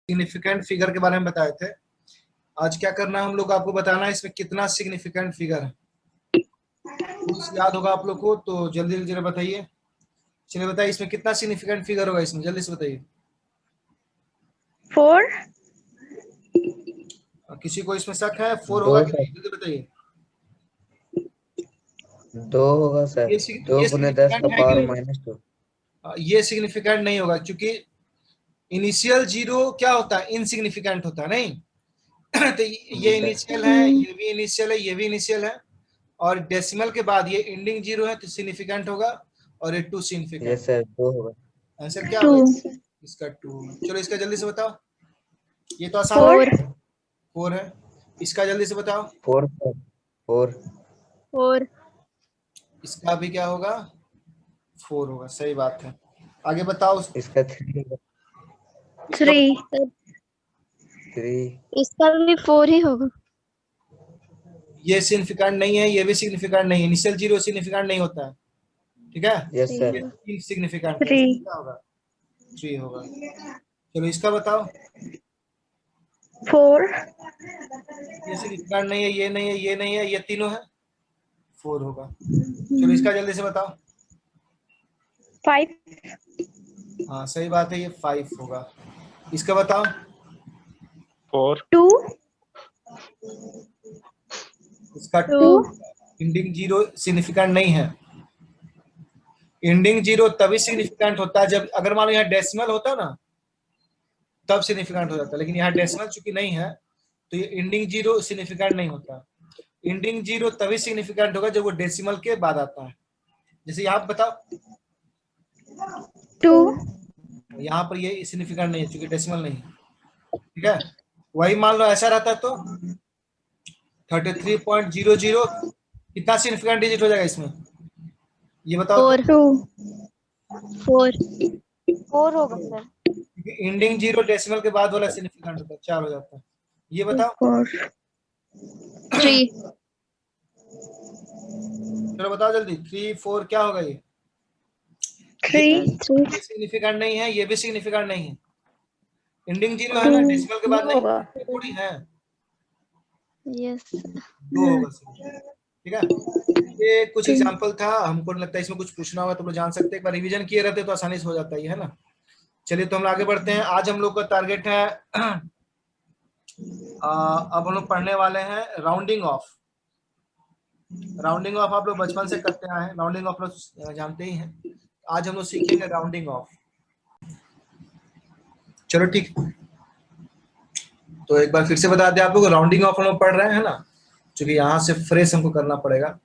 Significant figure के बारे में बताए थे। आज क्या करना है हम लोग को, आपको बताना है इसमें कितना सिग्निफिकेंट फिगर है। रूल्स याद होगा आप लोग को, तो जल्दी जल्दी जरा बताइए। चलिए बताइए इसमें कितना सिग्निफिकेंट फिगर होगा, इसमें जल्दी से बताइए। 4। किसी को इसमें शक है 4 होगा दो कि सर, नहीं, जल्दी बताइए। 2 होगा सर। ये 2 ये गुने 10 सिग्निफिकेंट का है कि पावर नहीं? -2। ये सिग्निफिकेंट नहीं होगा क्योंकि इनिशियल जीरो क्या होता है, इनसिग्निफिकेंट होता है नहीं। तो ये इनिशियल है, ये भी इनिशियल है, ये भी इनिशियल है, और डेसिमल के बाद ये एंडिंग जीरो है तो सिग्निफिकेंट होगा, और ये 2 सिग्निफिकेंट। यस सर, 2 होगा। आंसर क्या 2। होगा इसका? 2। चलो इसका जल्दी से बताओ, ये तो आसान है। 4। 4 है। इसका जल्दी से बताओ। 4 सर, 4। 4। इसका भी क्या होगा? 4 होगा, सही बात है। आगे बताओ। इसका 3 होगा। 3। 3। इसका भी 4 ही होगा। ये सिग्निफिकेंट नहीं है, ये भी सिग्निफिकेंट नहीं है। इनिशियल जीरो सिग्निफिकेंट नहीं होता है, ठीक है। Yes sir. ये सिग्निफिकेंट है, 3। इसका क्या होगा? 3 होगा। चलो इसका बताओ। 4। ये सिग्निफिकेंट नहीं है, ये नहीं है, ये नहीं है, ये तीनों है, 4 होगा। चलो इसका जल्दी से बताओ। 5। हाँ सही बात है, ये 5 होगा। इसका बताओ। 4। 2। इसका 2 2। एंडिंग जीरो सिग्निफिकेंट नहीं है। एंडिंग जीरो तभी सिग्निफिकेंट होता है जब, अगर मान लो यहाँ डेसिमल होता ना तब सिग्निफिकेंट हो जाता है, लेकिन यहाँ डेसिमल चूंकि नहीं है तो ये एंडिंग जीरो सिग्निफिकेंट नहीं होता। एंडिंग जीरो तभी सिग्निफिकेंट होगा जब वो डेसिमल के बाद आता है। जैसे यहाँ बताओ, 2। यहाँ पर ये सिग्निफिकेंट नहीं है क्योंकि डेसिमल नहीं है, ठीक है। वही मान लो ऐसा रहता तो 33.00 कितना सिग्निफिकेंट डिजिट हो जाएगा इसमें, ये बताओ। 4। 4 होगा सर। एंडिंग जीरो डेसिमल के बाद वाला सिग्निफिकेंट होता है, 4 हो जाता है। ये बताओ। 3। चलो बताओ जल्दी, 3 4 क्या होगा ये? 3। ये सिग्निफिकेंट नहीं है, ये भी सिग्निफिकेंट नहीं है। एंडिंग जीरो है ना, डेसिमल के बाद नहीं होगा। ये थोड़ी है। यस। 2 होगा सर, ठीक है। ये कुछ एग्जांपल था, हमको नहीं लगता इसमें कुछ पूछना होगा, तो लोग जान सकते हैं। एक बार रिवीजन किए रहते तो आसानी से हो जाता है ना। चलिए तो हम आगे बढ़ते हैं। आज हम लोग का टारगेट है अब हम लोग पढ़ने वाले हैं राउंडिंग ऑफ। राउंडिंग ऑफ आप लोग बचपन से करते आए हैं, राउंडिंग ऑफ लोग जानते ही हैं। आज हम लोग सीखेंगे राउंडिंग ऑफ। चलो ठीक, तो एक बार फिर से बता दें आप लोग, राउंडिंग ऑफ हम लोग पढ़ रहे हैं ना, क्योंकि यहाँ से फ्रेश हमको करना पड़ेगा।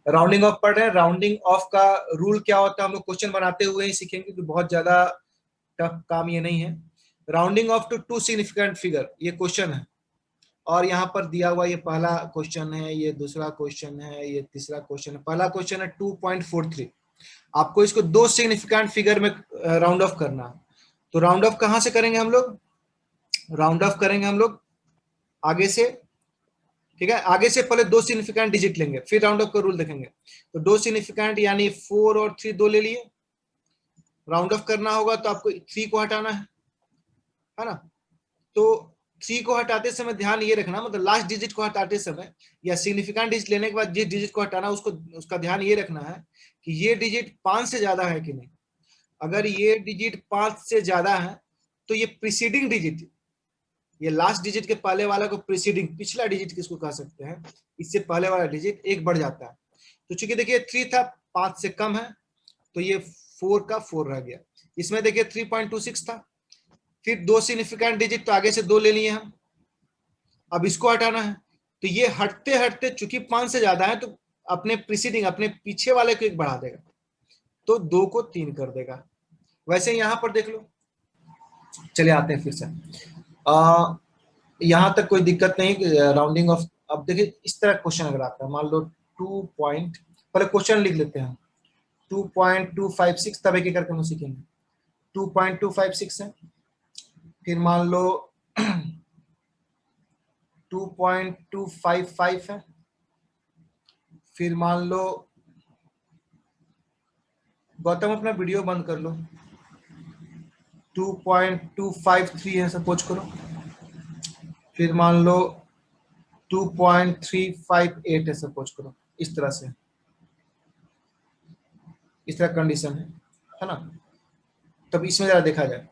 राउंडिंग ऑफ पढ़ रहे हैं। राउंडिंग ऑफ का रूल क्या होता है हम लोग क्वेश्चन बनाते हुए ही सीखेंगे, क्योंकि बहुत ज्यादा टफ काम ये नहीं है। Rounding off to 2 significant figure, ये क्वेश्चन है, और यहाँ पर दिया हुआ ये पहला क्वेश्चन है, ये दूसरा क्वेश्चन है, ये तीसरा क्वेश्चन है। पहला क्वेश्चन है 2.43। आपको इसको 2 सिग्निफिकेंट फिगर में राउंड ऑफ करना है। तो राउंड ऑफ कहाँ से करेंगे हम लोग? राउंड ऑफ करेंगे हम लोग आगे से, ठीक है। आगे से पहले 2 सिग्निफिकेंट डिजिट लेंगे, फिर राउंड ऑफ का रूल देखेंगे। तो 2 सिग्निफिकेंट यानी 4 और 3, 2 ले लिए। राउंड ऑफ करना होगा तो आपको 3 को हटाना है ना। तो 3 को हटाते समय ध्यान ये रखना, मतलब लास्ट डिजिट को हटाते समय या सिग्निफिकेंट डिजिट लेने के बाद जिस डिजिट को हटाना उसको, उसका ध्यान ये रखना है कि ये डिजिट 5 से ज्यादा है कि नहीं। अगर ये डिजिट 5 से ज्यादा है तो ये प्रीसीडिंग डिजिट, ये लास्ट डिजिट के पहले वाला को प्रीसीडिंग, पिछला डिजिट किसको कह सकते हैं, इससे पहले वाला डिजिट एक बढ़ जाता है। तो चूंकि देखिए 3 था, 5 से कम है, तो ये 4 का 4 रह गया। इसमें देखिए 3.26 था, फिर 2 सिग्निफिकेंट डिजिट तो आगे से 2 ले लिए हम, अब इसको हटाना है। तो ये हटते हटते चूंकि 5 से ज्यादा है तो अपने प्रीसीडिंग, अपने पीछे वाले को 1 बढ़ा देगा, तो 2 को 3 कर देगा। वैसे यहां पर देख लो। चलिए आते हैं फिर से। यहां तक कोई दिक्कत नहीं राउंडिंग ऑफ। अब देखिए इस तरह क्वेश्चन अगर आता है, मान लो 2 पॉइंट, पहले क्वेश्चन लिख लेते हैं 2.256, तब एक करके हम सीखेंगे। 2.256 है, फिर मान लो 2.255 है, फिर मान लो, गौतम अपना वीडियो बंद कर लो। 2.253 है सपोज करो, फिर मान लो 2.358 है सपोज करो, इस तरह से, इस तरह कंडीशन है ना। तब इसमें जरा देखा जाए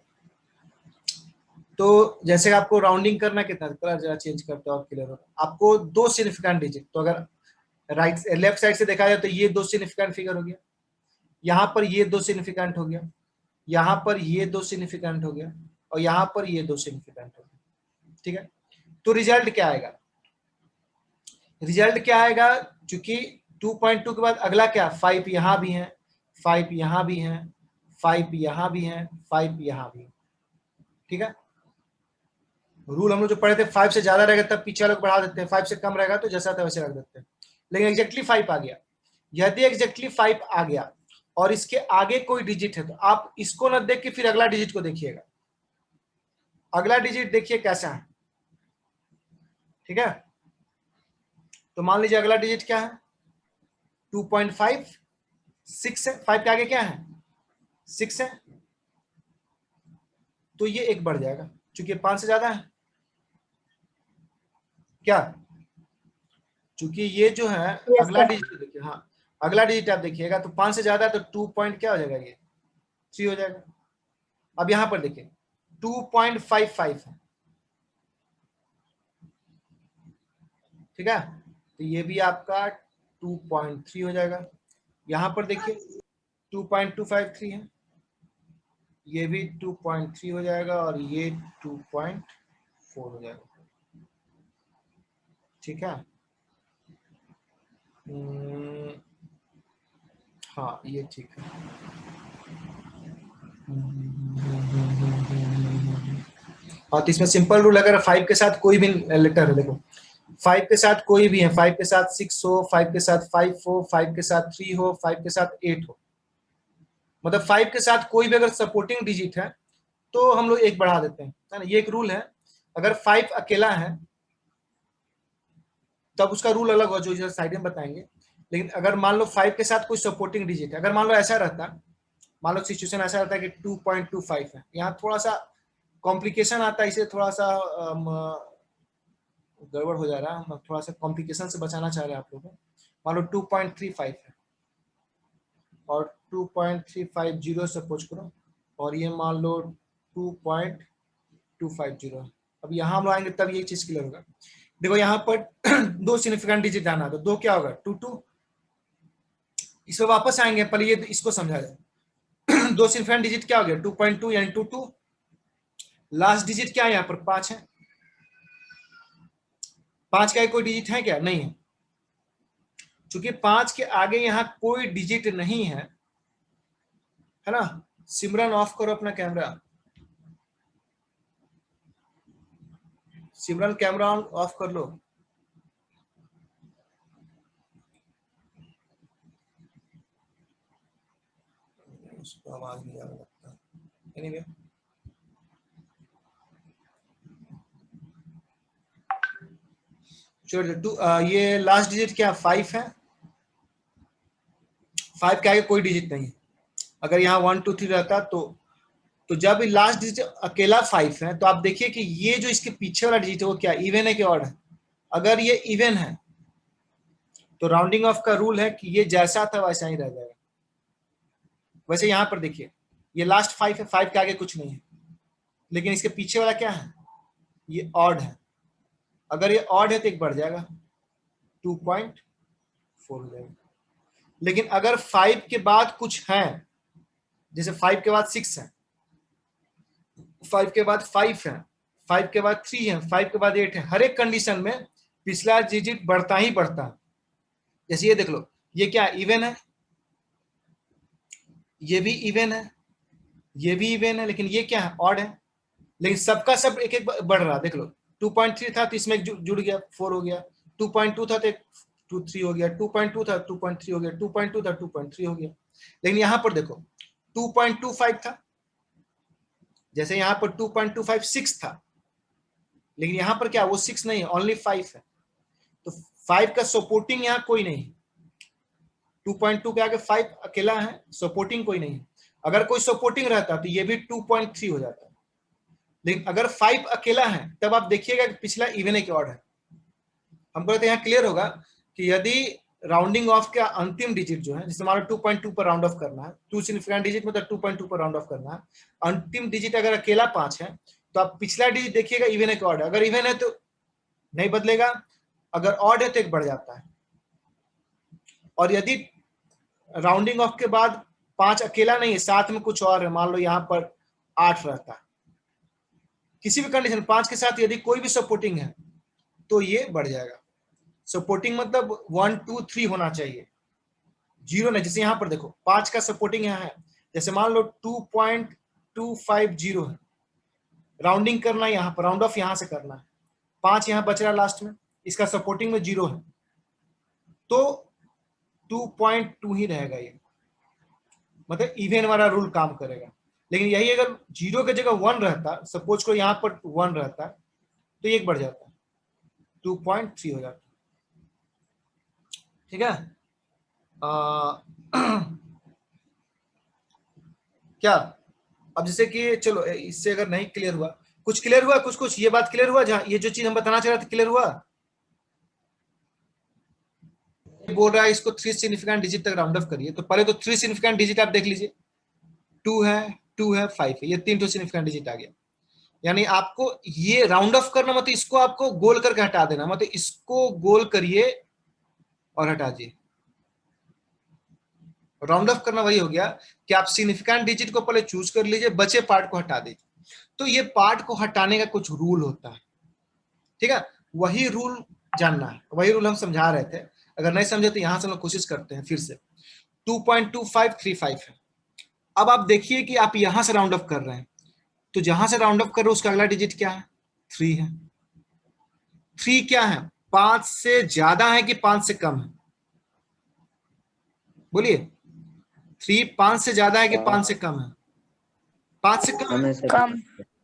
तो जैसे आपको राउंडिंग करना कितना, कलर जरा चेंज करते हो आप, क्लियर होगा आपको। दो सिग्निफिकेंट डिजिट, तो अगर राइट लेफ्ट साइड से देखा जाए तो ये दो सिग्निफिकेंट फिगर हो गया, यहाँ पर ये दो सिग्निफिकेंट हो गया, यहाँ पर ये दो सिग्निफिकेंट हो गया, और यहाँ पर ये दो सिग्निफिकेंट हो गया, ठीक है। तो रिजल्ट क्या आएगा, रिजल्ट क्या आएगा, चूंकि 2.2 के बाद अगला क्या, 5 यहाँ भी है, 5 यहाँ भी है, 5 यहाँ भी है, 5 यहाँ भी है, ठीक है। रूल हम लोग जो पढ़े थे 5 से ज्यादा रहेगा तब पीछे वाले को बढ़ा देते हैं, 5 से कम रहेगा तो जैसा था वैसे रख देते हैं। लेकिन एग्जैक्टली 5 आ गया, यदि एग्जैक्टली 5 आ गया और इसके आगे कोई डिजिट है तो आप इसको न देख के फिर अगला डिजिट को देखिएगा, अगला डिजिट देखिए कैसा है, ठीक है। तो मान लीजिए अगला डिजिट क्या है, 2.5, 6 है, 5 के आगे क्या है, 6 है, तो ये एक बढ़ जाएगा क्योंकि 5 से ज्यादा है, क्या, क्योंकि ये जो है अगला डिजिट देखिए, हाँ अगला डिजिट आप देखिएगा तो 5 से ज्यादा है तो 2 पॉइंट क्या हो जाएगा, ये 3 हो जाएगा। अब यहां पर देखिए 2.55 है, ठीक है, तो ये भी आपका 2.3 हो जाएगा। यहां पर देखिए 2.253 है, ये भी 2.3 हो जाएगा और ये 2.4 हो जाएगा, ठीक है। हाँ ये ठीक है। हाँ तो इसमें सिंपल रूल, अगर 5 के साथ कोई भी लेटर है, देखो 5 के साथ कोई भी है, 5 के साथ 6 हो, 5 के साथ 5 हो, 5 के साथ 3 हो, 5 के साथ 8 हो, मतलब 5 के साथ कोई भी अगर सपोर्टिंग डिजिट है तो हम लोग एक बढ़ा देते हैं, है ना, ये एक रूल है। अगर 5 अकेला है तब उसका रूल अलग हो जो इधर साइड में बताएंगे, लेकिन अगर मान लो 5 के साथ कोई सपोर्टिंग डिजिट है, अगर मान लो ऐसा रहता, मान लो सिचुएशन ऐसा रहता है कि 2.25 है, यहाँ थोड़ा सा कॉम्प्लिकेशन आता है, इसे थोड़ा सा गड़बड़ हो जा रहा है, थोड़ा सा कॉम्प्लिकेशन से बचाना चाह रहे हैं आप लोग। मान लो 2.35 है और 2.350 सपोज करो, और ये मान लो 2.250 है। अब यहाँ हम लोग आएंगे तब ये चीज क्लियर होगा। देखो यहाँ पर दो सिग्निफिकेंट डिजिट आना, तो दो क्या होगा, 2 इस पर वापस आएंगे, पहले ये इसको समझा जाए। दो सिग्निफिकेंट डिजिट क्या हो गया, 2.2 यानी 2, लास्ट डिजिट क्या है यहाँ पर 5 है, 5 का कोई डिजिट है क्या, नहीं है, क्योंकि 5 के आगे यहाँ कोई डिजिट नहीं है ना। सिमरन ऑफ करो अपना कैमरा, सिमरन कैमरा ऑफ कर लो। उसको आवाज नहीं आ रहा लगता, एनीवे ये लास्ट डिजिट क्या 5 है, 5 के आगे कोई डिजिट नहीं है। अगर यहाँ 1 2 3 रहता तो जब लास्ट डिजिट अकेला 5 है तो आप देखिए कि ये जो इसके पीछे वाला डिजिट है वो क्या इवन है कि ऑड है। अगर ये इवन है तो राउंडिंग ऑफ का रूल है कि ये जैसा था वैसा ही रह जाएगा। वैसे यहाँ पर देखिए ये लास्ट 5 है, 5 के आगे कुछ नहीं है, लेकिन इसके पीछे वाला क्या है, ये ऑड है। अगर ये ऑड है तो एक बढ़ जाएगा 2.4 हो जाएगा। लेकिन अगर 5 के बाद कुछ है, जैसे 5 के बाद 6 है, 5 के बाद 5 है, 5 के बाद 3 है, 5 के बाद 8 है, हर एक कंडीशन में पिछला डिजिट बढ़ता ही बढ़ता है। जैसे ये देख लो, ये क्या इवन है, ये भी इवन है, ये भी इवन है, लेकिन ये क्या है ऑड है। लेकिन सबका सब एक एक बढ़ रहा है। देख लो 2.3 था तो इसमें जुड़ गया 4 हो गया, 2.2 था तो 2.3 हो गया, 2.2 था 2.3 हो गया, 2.2 था 2.3 हो गया। लेकिन यहां पर देखो 2.25 था, जैसे यहां पर 2.256 था, लेकिन यहां पर क्या वो 6 नहीं है, ओनली 5 है। तो 5 का सपोर्टिंग यहाँ कोई नहीं, 2.2 के आगे 5 अकेला है, सपोर्टिंग कोई नहीं है। अगर कोई सपोर्टिंग रहता तो ये भी 2.3 हो जाता। लेकिन अगर 5 अकेला है तब आप देखिएगा कि पिछला इवन एक ऑड है। हमको तो यहाँ क्लियर होगा कि यदि राउंडिंग ऑफ का अंतिम डिजिट जो है, जिससे हमारा 2.2 पर राउंड ऑफ करना है, 2 सिग्निफिकेंट डिजिट मतलब 2.2 पर राउंड ऑफ करना है, अंतिम डिजिट अगर अकेला 5 है तो आप पिछला डिजिट देखिएगा इवन एक ऑड है। अगर इवन है तो नहीं बदलेगा, अगर ऑड है तो एक बढ़ जाता है। और यदि राउंडिंग ऑफ के बाद 5 अकेला नहीं है, साथ में कुछ और है, मान लो यहाँ पर 8 रहता है, किसी भी कंडीशन 5 के साथ यदि कोई भी सपोर्टिंग है तो ये बढ़ जाएगा। सपोर्टिंग मतलब 1 2 3 होना चाहिए, 0 नहीं। जैसे यहाँ पर देखो 5 का सपोर्टिंग यहाँ है, जैसे मान लो 2.250 है, राउंडिंग करना है यहाँ पर, राउंड ऑफ यहाँ से करना है, 5 यहाँ बच रहा है लास्ट में, इसका सपोर्टिंग में 0 है तो 2.2 ही रहेगा ये, मतलब इवन वाला रूल काम करेगा। लेकिन यही अगर 0 की जगह 1 रहता, सपोज को यहाँ पर 1 रहता तो ये एक बढ़ जाता, 2.3 हो जाता। ठीक है, क्या अब जैसे कि चलो इससे अगर नहीं क्लियर हुआ, कुछ क्लियर हुआ, कुछ ये बात क्लियर हुआ, जहां ये जो चीज हम बताना चाह रहे थे क्लियर हुआ? बोल रहा है इसको 3 सिग्निफिकेंट डिजिट तक राउंड ऑफ करिए, तो पहले तो 3 सिग्निफिकेंट डिजिट आप देख लीजिए, 2 है 5 है, ये 3 सिग्निफिकेंट डिजिट आ गया। यानी आपको ये राउंड ऑफ करना मतलब इसको आपको गोल करके हटा देना, मतलब इसको गोल करिए और हटा दिए। राउंड ऑफ करना वही हो गया कि आप सिग्निफिकेंट डिजिट को पहले चूज कर लीजिए, बचे पार्ट को हटा दीजिए। तो ये पार्ट को हटाने का कुछ रूल होता है, ठीक है, वही रूल जानना है, वही रूल हम समझा रहे थे। अगर नहीं समझे तो यहां से हम कोशिश करते हैं फिर से। 2.2535 है। अब आप देखिए कि आप यहां से राउंड ऑफ कर रहे हैं, तो जहां से राउंड ऑफ कर रहे हो उसका अगला डिजिट क्या है? 3 है। 3 क्या है? 5 से ज्यादा है कि 5 से कम है? बोलिए, 3 5 से ज्यादा है कि 5 से कम है? 5 से कम है। कम।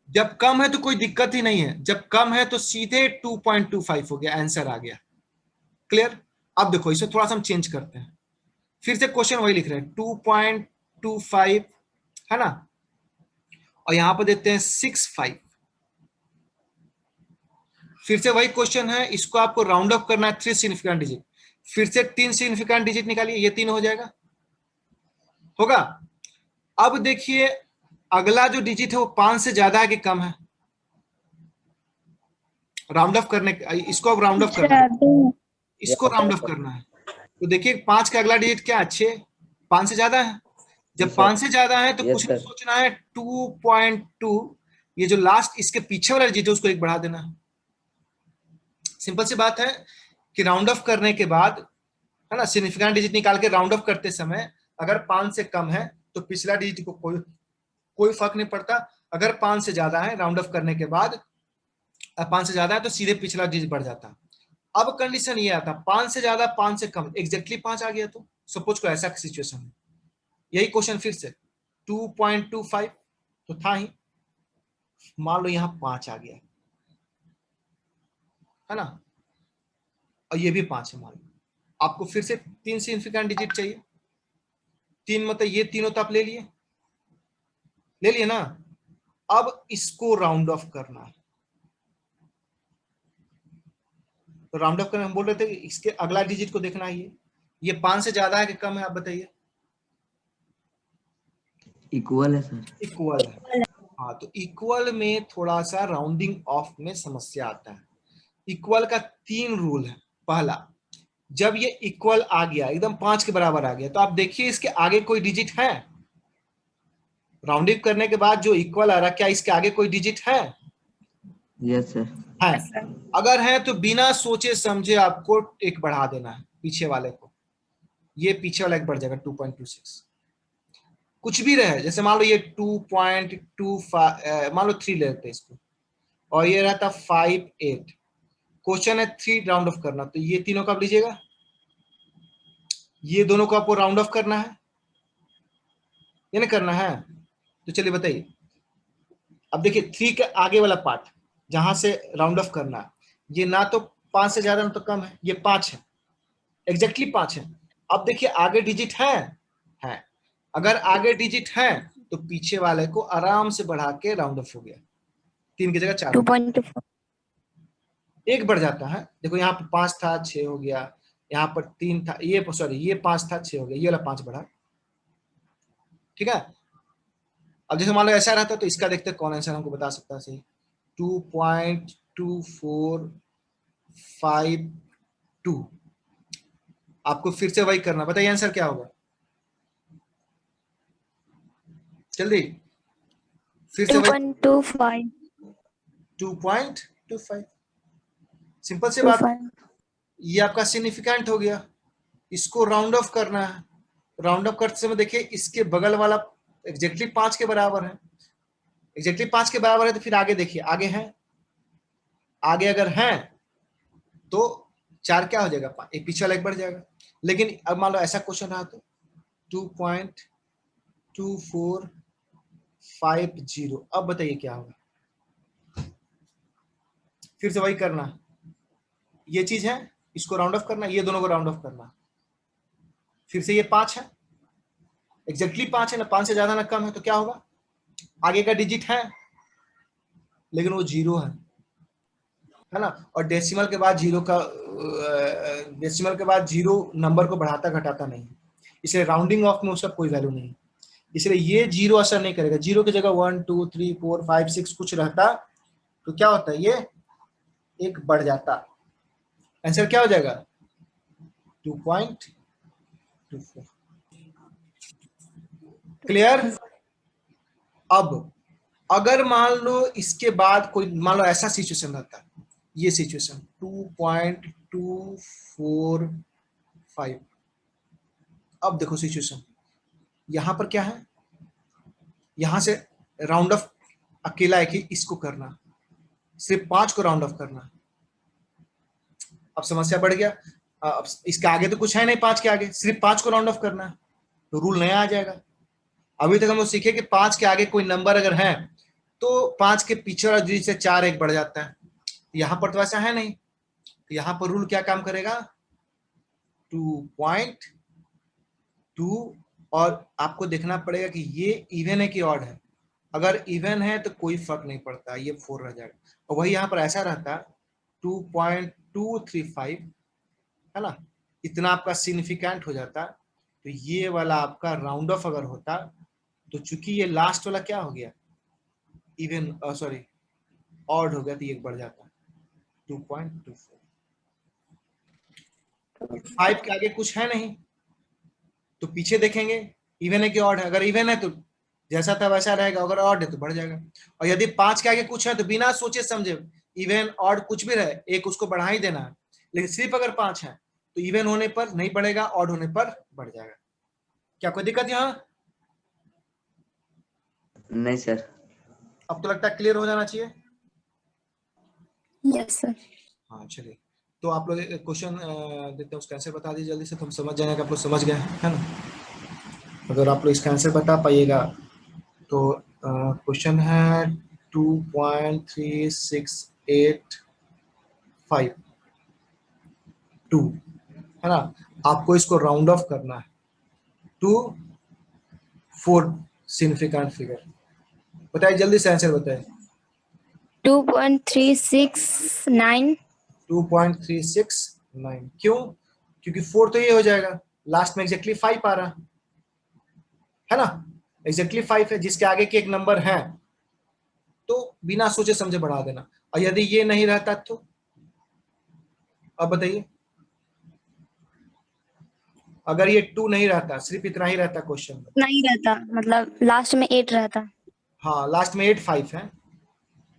जब कम है तो कोई दिक्कत ही नहीं है, जब कम है तो सीधे 2.25 हो गया, आंसर आ गया। क्लियर? अब देखो इसे थोड़ा सा हम चेंज करते हैं, फिर से क्वेश्चन वही लिख रहे हैं 2.25 है ना, और यहां पर देते हैं 65। फिर से वही क्वेश्चन है, इसको आपको राउंड ऑफ करना है 3 सिग्निफिकेंट डिजिट, फिर से 3 सिग्निफिकेंट डिजिट निकालिए, ये 3 हो जाएगा, होगा। अब देखिए अगला जो डिजिट है वो 5 से ज्यादा है कि कम है? राउंड ऑफ करने, इसको अब राउंड ऑफ करना है, इसको राउंड ऑफ करना है। तो देखिए 5 का अगला डिजिट क्या है? 6, 5 से ज्यादा है। जब 5 से ज्यादा है तो कुछ नहीं सोचना है, 2.2, ये जो लास्ट इसके पीछे वाला डिजिट है उसको एक बढ़ा देना है। सिंपल सी बात है कि राउंड ऑफ करने के बाद है ना, सिग्निफिकेंट डिजिट निकाल के राउंड ऑफ करते समय अगर 5 से कम है तो पिछला डिजिट को कोई फर्क नहीं पड़ता। अगर 5 से ज्यादा है, राउंड ऑफ करने के बाद 5 से ज्यादा है तो सीधे पिछला डिजिट बढ़ जाता। अब कंडीशन ये आता 5 से ज्यादा 5 से कम, एग्जैक्टली 5 आ गया तो सपोज को ऐसा सिचुएशन है, यही क्वेश्चन फिर से 2.25 तो था ही, मान लो यहां 5 आ गया है ना, और ये भी 5 है मान लो, आपको फिर से 3 सिग्निफिकेंट डिजिट चाहिए। 3 मतलब ये तीनों तो आप ले लिए ना, अब इसको राउंड ऑफ करना है। तो राउंड ऑफ करने हम बोल रहे थे कि इसके अगला डिजिट को देखना है, ये 5 से ज्यादा है कि कम है, आप बताइए। इक्वल है सर। इक्वल है। हाँ, तो इक्वल में थोड़ा सा राउंडिंग ऑफ में समस्या आता है। इक्वल का 3 रूल है। पहला, जब ये इक्वल आ गया, एकदम 5 के बराबर आ गया, तो आप देखिए इसके आगे कोई डिजिट है? राउंडिंग करने के बाद जो इक्वल आ रहा, क्या इसके आगे कोई डिजिट है? Yes sir. है। अगर है तो बिना सोचे समझे आपको एक बढ़ा देना है पीछे वाले को, ये पीछे वाला एक बढ़ जाएगा 2.26। कुछ भी रहे, जैसे मान लो ये 2.25, मान लो 3 लेते हैं इसको, और ये रहता 5.8। क्वेश्चन है 3 राउंड ऑफ करना, तो ये तीनों कब लीजिएगा? ये दोनों को आपको राउंड ऑफ करना है, ये नहीं करना है? तो चलिए बताइए। अब देखिए 3 के आगे वाला पार्ट जहां से राउंड ऑफ करना है, ये ना तो 5 से ज्यादा ना तो कम है, ये 5 है, एग्जैक्टली 5 है। अब देखिए आगे डिजिट है। अगर आगे डिजिट है तो पीछे वाले को आराम से बढ़ा के राउंड ऑफ हो गया, 3 की जगह 4 हो गया। 2.24 एक बढ़ जाता है, देखो यहाँ पर 5 था 6 हो गया, यहाँ पर 3 था, ये सॉरी ये 5 था 6 हो गया, ये वाला 5 बढ़ा। ठीक है, अब जैसे मान लो ऐसा रहता तो इसका देखते कौन आंसर हमको बता सकता है सही। 2.2452, आपको फिर से वही करना, बताइए आंसर क्या होगा जल्दी, फिर से वही। 2.25 2.25, सिंपल सी बात। ये आपका सिग्निफिकेंट हो गया, इसको राउंड ऑफ करना है। राउंड ऑफ करते समय देखिए इसके बगल वाला एग्जैक्टली 5 के बराबर है, एग्जैक्टली 5 के बराबर है, तो फिर आगे देखिए, आगे है, आगे अगर है तो 4 क्या हो जाएगा, एक पीछे वाला एक बढ़ जाएगा। लेकिन अब मान लो ऐसा क्वेश्चन रहा तो 2.2450, अब बताइए क्या होगा। फिर से वही करना, ये चीज है, इसको राउंड ऑफ करना, ये दोनों को राउंड ऑफ करना। फिर से ये 5 है, एग्जैक्टली 5 है ना, 5 से ज्यादा ना कम है, तो क्या होगा, आगे का डिजिट है लेकिन वो 0 है ना, और डेसिमल के बाद 0 का डेसिमल के बाद 0 नंबर को बढ़ाता घटाता नहीं, इसलिए राउंडिंग ऑफ में उसका कोई वैल्यू नहीं, इसलिए ये 0 असर नहीं करेगा। 0 की जगह 1 2 3 4 5 6 कुछ रहता तो क्या होता है, ये एक बढ़ जाता, आंसर क्या हो जाएगा 2.24। क्लियर। अब अगर मान लो इसके बाद कोई, मान लो ऐसा सिचुएशन रहता है, ये सिचुएशन 2.245, अब देखो सिचुएशन, यहां पर क्या है, यहां से राउंड ऑफ अकेला एक ही इसको करना, सिर्फ 5 को राउंड ऑफ करना। अब समस्या बढ़ गया, अब इसके आगे तो कुछ है नहीं, 5 के आगे सिर्फ 5 को राउंड ऑफ करना है, तो रूल नया आ जाएगा। अभी तक हम लोग सीखे कि 5 के आगे कोई नंबर अगर है तो 5 के पीछे वाला डिजिट से 4 एक बढ़ जाता है, यहां पर तो ऐसा है नहीं, तो यहां पर रूल क्या काम करेगा 2.2, और आपको देखना पड़ेगा कि ये इवन है कि ऑड है। अगर इवन है तो कोई फर्क नहीं पड़ता, ये 4 रह जाएगा, और वही यहाँ पर ऐसा रहता 2.235 है ना, इतना आपका सिग्निफिकेंट हो जाता, तो ये वाला आपका राउंड ऑफ अगर होता, तो चूंकि ये लास्ट वाला क्या हो गया इवन, सॉरी ऑड हो गया, तो ये बढ़ जाता 2.24। 5 के आगे कुछ है नहीं तो पीछे देखेंगे इवन है कि ऑड है, अगर इवन है तो जैसा था वैसा रहेगा, अगर ऑड है तो बढ़ जाएगा। और यदि 5 के आगे कुछ है तो बिना सोचे समझे, इवन ऑड कुछ भी रहे, एक उसको बढ़ा ही देना है, लेकिन सिर्फ अगर 5 है तो इवन होने पर नहीं बढ़ेगा, ऑड होने पर बढ़ जाएगा। क्या कोई दिक्कत यहाँ? नहीं सर। अब तो लगता है क्लियर हो जाना चाहिए। Yes sir. हाँ चलिए, तो आप लोग क्वेश्चन देते हैं, उसका आंसर बता दीजिए जल्दी से, तो हम समझ जाएंगे कि आप लोग समझ गए है ना। अगर आप लोग इसका आंसर बता पाइएगा तो क्वेश्चन है 2.3685 है ना, आपको इसको राउंड ऑफ करना है टू 4 सिग्निफिकेंट फिगर। बताइए जल्दी से आंसर बताइए। 2.369 2.369, क्यों? क्योंकि 4 तो ये हो जाएगा, लास्ट में एग्जैक्टली 5 आ रहा है ना, एग्जैक्टली 5 है, जिसके आगे के एक नंबर है तो बिना सोचे समझे बढ़ा देना। और यदि ये नहीं रहता तो अब बताइए, अगर ये 2 नहीं रहता, सिर्फ इतना ही रहता क्वेश्चन में, नहीं रहता, मतलब लास्ट में 8 रहता। हाँ लास्ट में 8 5 है,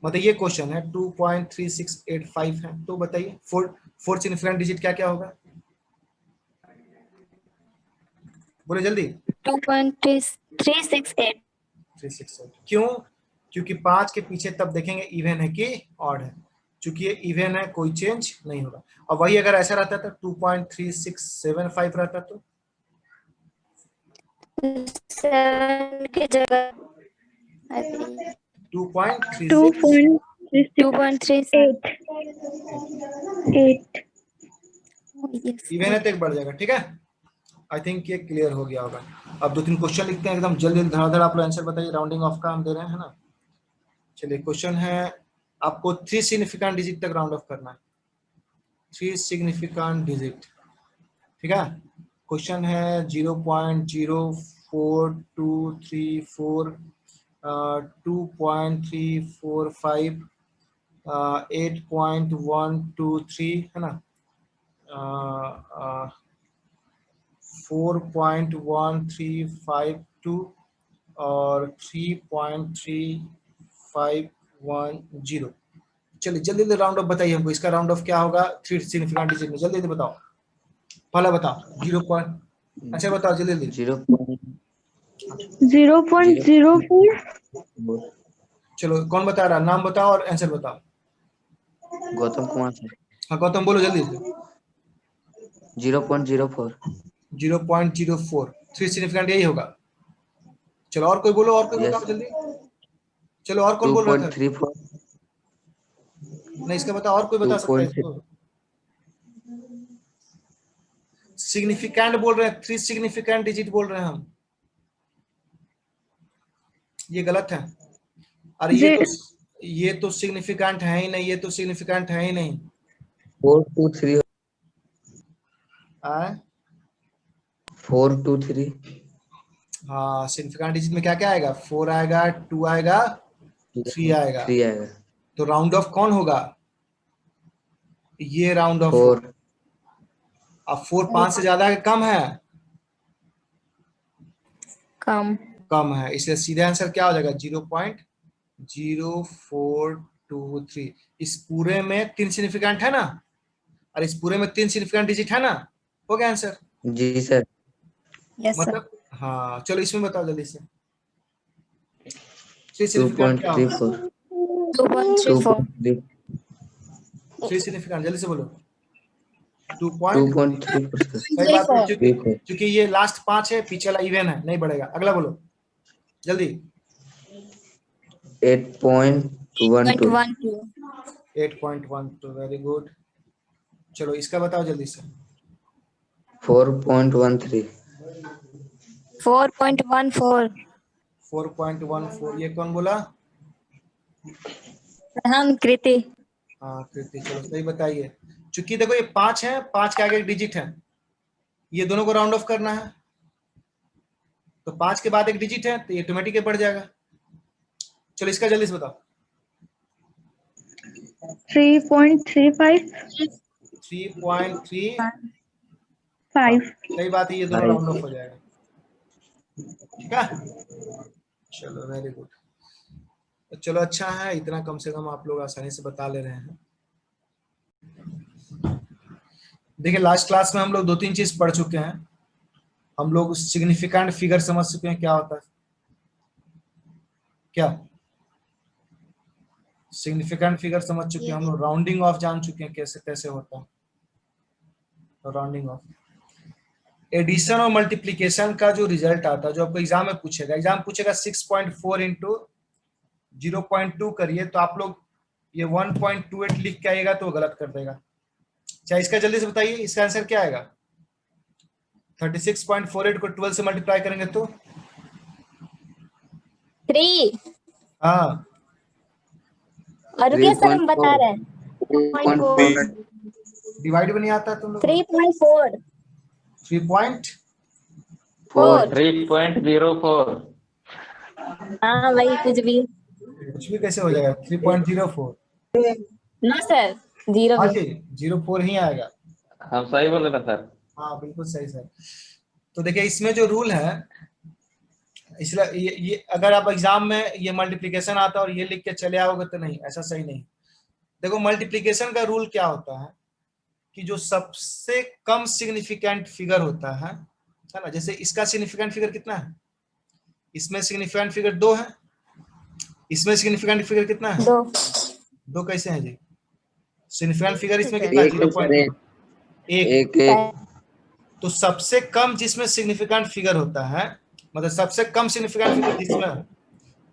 मतलब ये क्वेश्चन है 2.3685 है, तो बताइए 4 सिग्निफिकेंट डिजिट क्या क्या होगा, बोले जल्दी। 2.368 368, क्यों? क्योंकि 5 के पीछे तब देखेंगे इवन है कि ऑड है, क्योंकि ये इवन है कोई चेंज नहीं होगा। और वही अगर ऐसा रहता था 2.3675 रहता तो 7 की जगह 2.36 2.38 इवन है तो एक बढ़ जाएगा, ठीक है। आई थिंक ये क्लियर हो गया होगा। अब 2-3 क्वेश्चन लिखते हैं एकदम जल्दी जल्दी, धड़ाधड़ आप लोग आंसर बताइए। राउंडिंग ऑफ का हम दे रहे हैं ना। चलिए क्वेश्चन है, आपको 3 सिग्निफिकेंट डिजिट तक राउंड ऑफ करना है, 3 सिग्निफिकेंट डिजिट, ठीक है। क्वेश्चन है 0.04234, 2.345, 8.123 है ना, 4.1352 और 3.3510। चलिए जल्दी जल्दी राउंड ऑफ बताइए हमको, इसका राउंड ऑफ क्या होगा 3 सिग्निफिकेंट डिजिट में, जल्दी जल्दी बताओ। पहला बताओ 0 पॉइंट, अच्छा बताओ जल्दी जल्दी। 0.04। चलो कौन बता रहा है, नाम बताओ और आंसर बताओ। गौतम कुमार सर। हाँ गौतम बोलो जल्दी जल्दी। 0.04। 0.04 3 सिग्निफिकेंट यही होगा। चलो और कोई बोलो, और कोई Yes. बताओ जल्दी। चलो और कौन बोल रहा था? 2.34। नहीं इसका बताओ, और कोई बता सकता है इसको? सिग्निफिकेंट बोल रहे हैं, 3 सिग्निफिकेंट डिजिट बोल रहे हैं हम, ये गलत है। अरे ये तो सिग्निफिकेंट है ही नहीं, ये तो सिग्निफिकेंट है ही नहीं। 423। 423। हाँ सिग्निफिकेंट डिजिट में क्या क्या आएगा, 4 आएगा, 2 आएगा, 3 आएगा। 3 आएगा। तो राउंड ऑफ कौन होगा, ये राउंड ऑफ 4। अब 4 5 से ज्यादा है कि कम है? कम है, इसलिए सीधा आंसर क्या हो जाएगा 0.0423। इस पूरे में 3 सिग्निफिकेंट है ना, और इस पूरे में 3 सिग्निफिकेंट डिजिट है ना, हो गया आंसर। जी सर। Yes sir. मतलब हाँ चलो इसमें बताओ जल्दी से, 3 सिग्निफिकेंट क्या होगा? 2.34। 3 सिग्निफिकेंट जल्दी से बोलो। 2.34 सर। सही बात है, क्योंकि ये लास्ट 5 है, पीछे वाला इवन है, नहीं बढ़ेगा। अगला बोलो जल्दी। 8.12। 8.12 वेरी गुड। चलो इसका बताओ जल्दी से। 4.13। 4.14। 4.14 ये कौन बोला? हम कृति। हाँ कृति, चलो सही बताइए। चूंकि देखो ये 5 है, 5 के आगे एक डिजिट है, ये दोनों को राउंड ऑफ करना है, तो 5 के बाद एक डिजिट है, तो ये ऑटोमेटिक बढ़ जाएगा। चलो इसका जल्दी से बताओ। 3.35। 3.35। सही बात है, ये दोनों राउंड ऑफ हो जाएगा, ठीक है। चलो वेरी गुड। तो चलो अच्छा है, इतना कम से कम आप लोग आसानी से बता ले रहे हैं। देखिए लास्ट क्लास में हम लोग 2-3 चीज पढ़ चुके हैं। हम लोग सिग्निफिकेंट फिगर समझ चुके हैं क्या होता है, क्या सिग्निफिकेंट फिगर समझ चुके हैं हम लोग। राउंडिंग ऑफ जान चुके हैं कैसे कैसे होता है, राउंडिंग ऑफ। एडिशन और मल्टीप्लीकेशन का जो रिजल्ट आता है, जो आपको एग्जाम में पूछेगा, 6.4 इंटू 0.2 करिए, तो आप लोग ये 1.28 लिख के आएगा तो वो गलत कर देगा। चाहे इसका जल्दी से बताइए, इसका आंसर क्या आएगा? 36.48 को 12 से मल्टीप्लाई करेंगे तो 3। हाँ और रुकिए सर हम बता रहे हैं। 3.4। डिवाइड भी नहीं आता तुम लोग। 3.4। 3.04। हाँ वही कुछ भी। कुछ भी कैसे हो जाएगा 3.04? ना सर 0 हाँ भी। जी 04 ही आएगा। हम सही बोले ना सर? हाँ बिल्कुल सही सर। तो देखिए इसमें जो रूल है, इसलिए ये अगर आप एग्जाम में ये मल्टीप्लिकेशन आता है और ये लिख के चले आओगे तो नहीं, ऐसा सही नहीं। देखो मल्टीप्लिकेशन का रूल क्या होता है कि जो सबसे कम सिग्निफिकेंट फिगर होता है ना, जैसे इसका सिग्निफिकेंट फिगर कितना है, इसमें सिग्निफिकेंट फिगर 2 है, इसमें सिग्निफिकेंट फिगर कितना है? 2 कैसे है जी? सिग्निफिकेंट फिगर इसमें कितना है? 0.1। तो सबसे कम जिसमें सिग्निफिकेंट फिगर होता है, मतलब सबसे कम सिग्निफिकेंट फिगर जिसमें,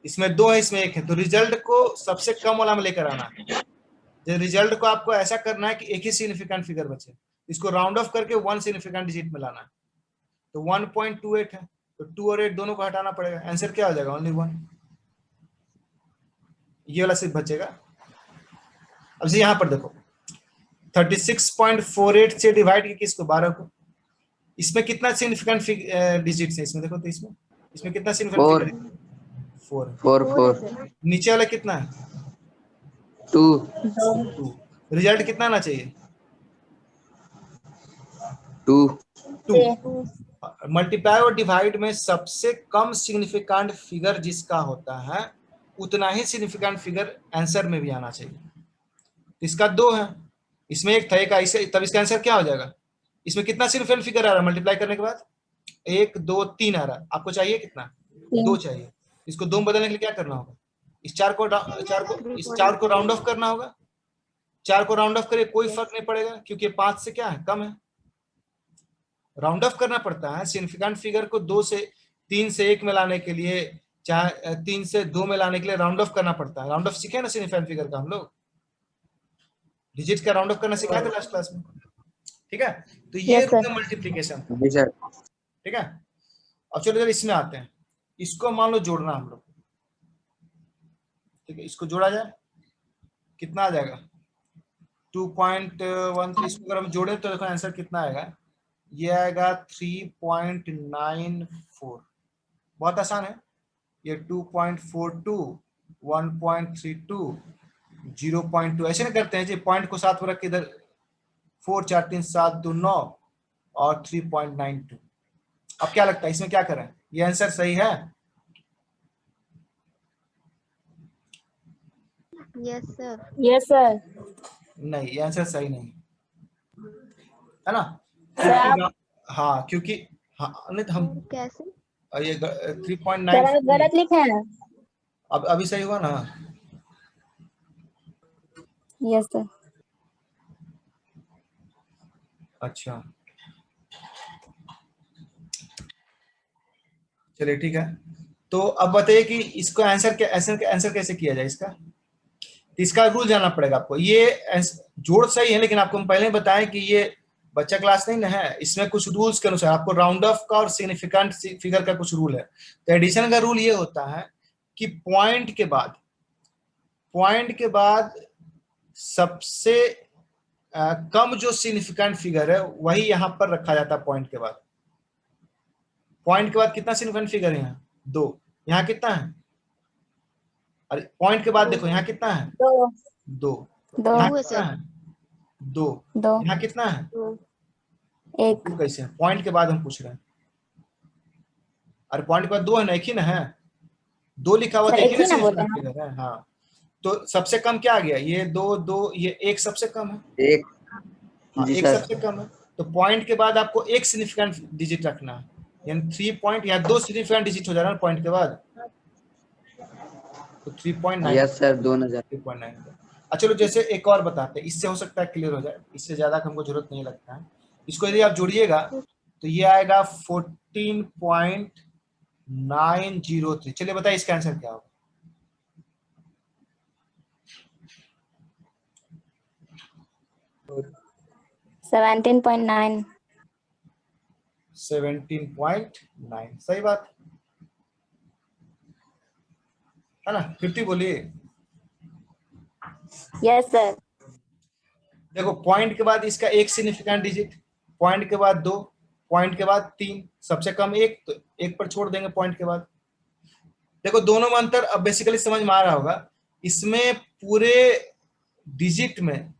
इसमें 2 है, इसमें 1 है, तो रिजल्ट को सबसे कम वाला में लेकर आना है। जो रिजल्ट को आपको ऐसा करना है कि एक ही सिग्निफिकेंट फिगर बचे, इसको राउंड ऑफ करके 1 सिग्निफिकेंट डिजिट में लाना है। तो 1.28 है, तो 2 और 8 दोनों को हटाना पड़ेगा, आंसर क्या हो जाएगा? ओनली 1। ये वाला सिर्फ बचेगा। अब से यहाँ पर देखो 36.48 से डिवाइड किया किसको? 12 को। इसमें कितना सिग्निफिकेंट डिजिट्स है इसमें? देखो तो इसमें कितना सिग्निफिकेंट फिगर है? 4। 4 4 नीचे वाला कितना है? 2 2। रिजल्ट कितना आना चाहिए? 2 2। मल्टीप्लाई और डिवाइड में सबसे कम सिग्निफिकेंट फिगर जिसका होता है उतना ही सिग्निफिकेंट फिगर आंसर में भी आना चाहिए। इसका 2 है, इसमें 1 था, 1 ऐसे, तब इसका आंसर क्या हो जाएगा? इसमें कितना सिग्निफिकेंट फिगर आ रहा है मल्टीप्लाई करने के बाद? 1 2 3 आ रहा है। आपको चाहिए कितना? 2 चाहिए। इसको 2 में बदलने के लिए क्या करना होगा? इस 4 को राउंड ऑफ करना होगा। 4 को राउंड ऑफ करिए, कोई फर्क नहीं पड़ेगा क्योंकि 5 से क्या है? कम है। राउंड ऑफ करना पड़ता है सिग्निफिकेंट फिगर को 2 से 3 से 1 में लाने के लिए, चाहे 3 से 2 में लाने के लिए राउंड ऑफ करना पड़ता है। राउंड ऑफ सीखे ना सिग्निफिकेंट फिगर का हम लोग, डिजिट का राउंड ऑफ करना सिखाया था लास्ट क्लास में, ठीक है? तो ये Yes, sir. रूल है मल्टीप्लिकेशन, जी सर। ठीक है? अब चलो जब इसमें आते हैं, इसको मान लो जोड़ना हम लोग, ठीक है? इसको जोड़ा जाए, कितना आ जाएगा? 2.13। इसको अगर हम जोड़े तो देखो आंसर कितना आएगा? ये आएगा 3.94। बहुत आसान है ये। 2.42, 1.32, 0.2 ऐसे ना करते हैं जी, पॉइंट को साथ में रख के इधर 4 4 3 7 2 9 और 3.92। अब क्या लगता है इसमें क्या करें? ये आंसर सही है? Yes, sir. Yes, sir. नहीं, ये आंसर सही नहीं है ना? सर आप हाँ क्योंकि हाँ नहीं तो हम कैसे? ये सर आप 3.9 गलत लिखे हैं। अब अभी सही हुआ ना? Yes, sir. अच्छा चलिए ठीक है। तो अब बताइए कि इसको आंसर कैसे किया जाए इसका? तो इसका रूल जानना पड़ेगा आपको। ये जोड़ सही है, लेकिन आपको हम पहले बताएं कि ये बच्चा क्लास नहीं ना है, इसमें कुछ रूल्स के अनुसार आपको राउंड ऑफ का और सिग्निफिकेंट फिगर का कुछ रूल है। तो एडिशन का रूल ये होता है कि पॉइंट के बाद सबसे कम जो सिग्निफिकेंट फिगर है वही यहां पर रखा जाता है। पॉइंट के बाद कितना सिग्निफिकेंट फिगर है? यहाँ 2। यहाँ कितना है? अरे पॉइंट के बाद देखो यहाँ कितना है? 2 2। 2 यहाँ हुए कितना सर। है? 2। 2 यहाँ कितना है? 1 2 कैसे है? पॉइंट के बाद हम पूछ रहे हैं। अरे पॉइंट के बाद 2 है ना, एक ही ना है? 2 लिखा हुआ सर तो एक एक ही ना ही ना बोले सिग्निफिकेंट हैं। फिगर है। हाँ तो सबसे कम क्या आ गया? ये 2 2, ये 1 सबसे कम है। 1 हाँ जी 1 सर। सबसे कम है। तो पॉइंट के बाद आपको एक सिग्निफिकेंट डिजिट रखना है, यानी 3 पॉइंट या 2 सिग्निफिकेंट डिजिट हो जा रहा है पॉइंट के बाद, तो 3.9। Yes sir 2000। 3.9। अच्छा चलो जैसे एक और बताते हैं, इससे हो सकता है क्लियर हो जाए, इससे ज्यादा हमको जरूरत नहीं लगता है। इसको यदि आप जोड़िएगा तो ये आएगा 14.903। चलिए बताइए इसका आंसर क्या होगा? सेवेंटीन 17.9 17.9 सही बात है ना? 50 बोलिए। Yes sir. देखो पॉइंट के बाद इसका एक सिग्निफिकेंट डिजिट, पॉइंट के बाद 2, पॉइंट के बाद 3, सबसे कम 1, तो 1 पर छोड़ देंगे पॉइंट के बाद। देखो दोनों में अंतर अब बेसिकली समझ में आ रहा होगा। इसमें पूरे डिजिट में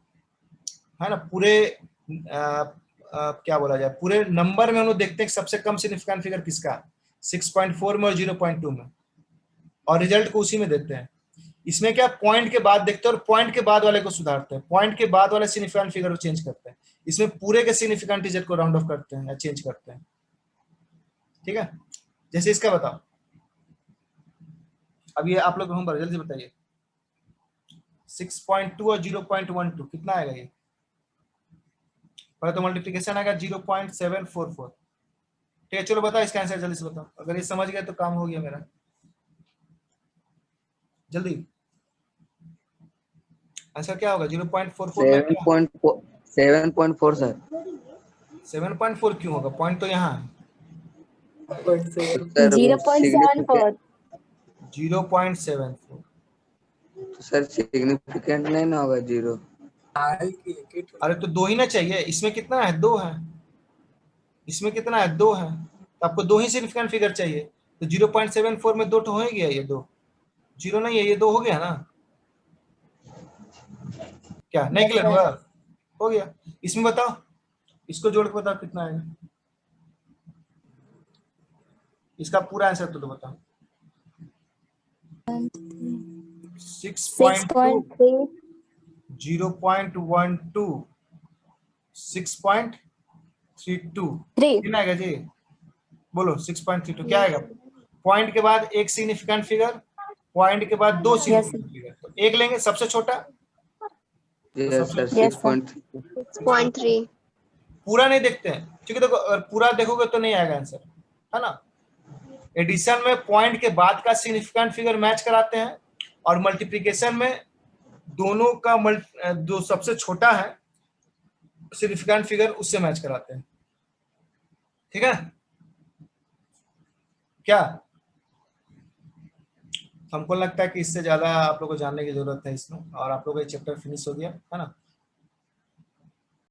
है ना, पूरे क्या बोला जाए, पूरे नंबर में हम लोग देखते हैं कि सबसे कम सिग्निफिकेंट फिगर किसका? 6.4 में और 0.2 में, और रिजल्ट को उसी में देते हैं। इसमें क्या पॉइंट के बाद देखते हैं और पॉइंट के बाद वाले को सुधारते हैं, पॉइंट के बाद वाले सिग्निफिकेंट फिगर को चेंज करते हैं। इसमें पूरे के सिग्निफिकेंट डिजिट को राउंड ऑफ करते हैं या चेंज करते हैं, ठीक है? जैसे इसका बताओ, अब ये आप लोग होमवर्क जल्दी बताइए। 6.2 और 0.12 कितना आएगा? ये पहले तो मल्टीप्लिकेशन आएगा 0.744। ठीक है चलो बताओ इसका आंसर जल्दी से बताओ। अगर ये समझ गए तो काम हो गया मेरा। जल्दी आंसर क्या होगा? 0.44 में क्या? 7.4 7.4 सर। 7.4 क्यों होगा? पॉइंट तो यहाँ है। तो सर वो 0.74. 0.74। तो सर सिग्निफिकेंट नहीं ना होगा 0। अरे तो 2 ही ना चाहिए, इसमें कितना है, 2 है, इसमें कितना है, 2 है, तो आपको 2 ही सिग्निफिकेंट फिगर चाहिए। तो 0.74 में 2 तो हो ही गया, ये 2 0 नहीं है, ये 2 हो गया ना, क्या नहीं Yes, क्लियर sir. हुआ? हो गया। इसमें बताओ, इसको जोड़ के बताओ कितना आएगा, इसका पूरा आंसर तो बताओ। 6.2, 6.3. 0.12, 6.32, 3. कितना आएगा जी? बोलो 6.32 क्या आएगा? पॉइंट के बाद एक सिग्निफिकेंट फिगर, पॉइंट के बाद 2 Yes, sir. सिग्निफिकेंट फिगर, तो एक लेंगे सबसे छोटा। Yes sir Yes, sir. 6.3। 0.3. पूरा नहीं देखते हैं, क्योंकि देखो अगर पूरा देखोगे तो नहीं आएगा आंसर, है ना। एडिशन में पॉइंट के बाद का सिग्निफिकेंट फिगर मैच कराते हैं, और मल्टीप्लिकेशन में दोनों का जो सबसे छोटा है सिग्निफिकेंट फिगर उससे मैच कराते हैं, ठीक है क्या? हमको लगता है कि इससे ज्यादा आप लोगों को जानने की जरूरत है इसमें, और आप लोगों का चैप्टर फिनिश हो गया है ना।